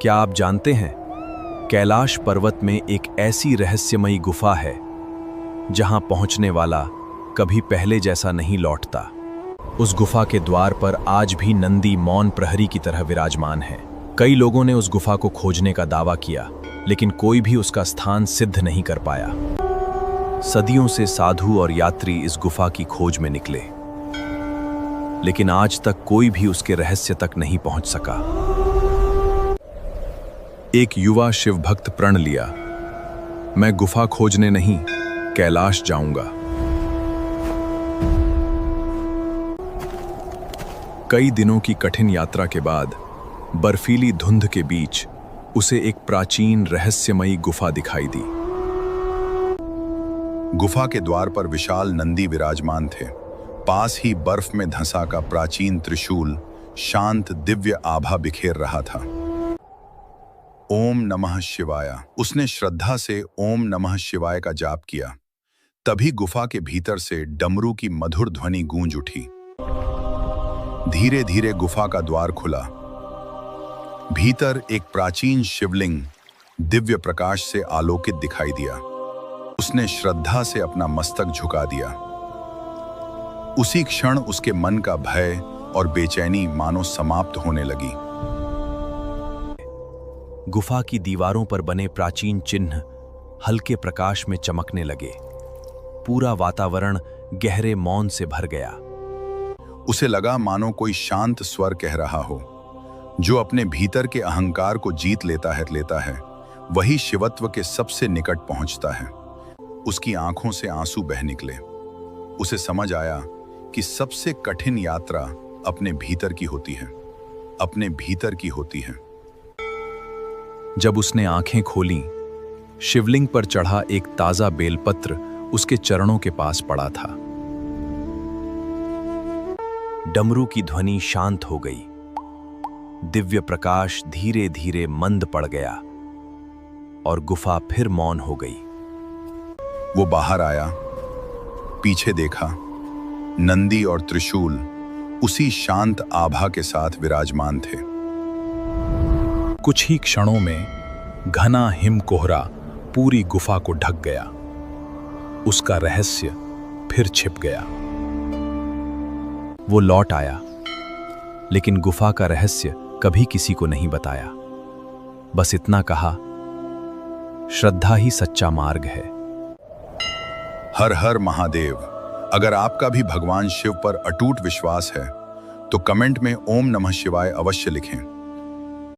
क्या आप जानते हैं, कैलाश पर्वत में एक ऐसी रहस्यमयी गुफा है जहां पहुंचने वाला कभी पहले जैसा नहीं लौटता। उस गुफा के द्वार पर आज भी नंदी मौन प्रहरी की तरह विराजमान है। कई लोगों ने उस गुफा को खोजने का दावा किया, लेकिन कोई भी उसका स्थान सिद्ध नहीं कर पाया। सदियों से साधु और यात्री इस गुफा की खोज में निकले, लेकिन आज तक कोई भी उसके रहस्य तक नहीं पहुंच सका। एक युवा शिव भक्त प्रण लिया, मैं गुफा खोजने नहीं, कैलाश जाऊंगा। कई दिनों की कठिन यात्रा के बाद बर्फीली धुंध के बीच उसे एक प्राचीन रहस्यमयी गुफा दिखाई दी। गुफा के द्वार पर विशाल नंदी विराजमान थे। पास ही बर्फ में धंसा का प्राचीन त्रिशूल शांत दिव्य आभा बिखेर रहा था। ओम नमः शिवाय। उसने श्रद्धा से ओम नमः शिवाय का जाप किया। तभी गुफा के भीतर से डमरू की मधुर ध्वनि गूंज उठी। धीरे धीरे गुफा का द्वार खुला। भीतर एक प्राचीन शिवलिंग दिव्य प्रकाश से आलोकित दिखाई दिया। उसने श्रद्धा से अपना मस्तक झुका दिया। उसी क्षण उसके मन का भय और बेचैनी मानो समाप्त होने लगी। गुफा की दीवारों पर बने प्राचीन चिन्ह हल्के प्रकाश में चमकने लगे। पूरा वातावरण गहरे मौन से भर गया। उसे लगा मानो कोई शांत स्वर कह रहा हो, जो अपने भीतर के अहंकार को जीत लेता है वही शिवत्व के सबसे निकट पहुंचता है। उसकी आंखों से आंसू बह निकले। उसे समझ आया कि सबसे कठिन यात्रा अपने भीतर की होती है, अपने भीतर की होती है। जब उसने आंखें खोलीं, शिवलिंग पर चढ़ा एक ताजा बेलपत्र उसके चरणों के पास पड़ा था। डमरू की ध्वनि शांत हो गई। दिव्य प्रकाश धीरे धीरे मंद पड़ गया और गुफा फिर मौन हो गई। वो बाहर आया, पीछे देखा। नंदी और त्रिशूल उसी शांत आभा के साथ विराजमान थे। कुछ ही क्षणों में घना हिम कोहरा पूरी गुफा को ढक गया। उसका रहस्य फिर छिप गया। वो लौट आया, लेकिन गुफा का रहस्य कभी किसी को नहीं बताया। बस इतना कहा, श्रद्धा ही सच्चा मार्ग है। हर हर महादेव। अगर आपका भी भगवान शिव पर अटूट विश्वास है तो कमेंट में ओम नमः शिवाय अवश्य लिखें।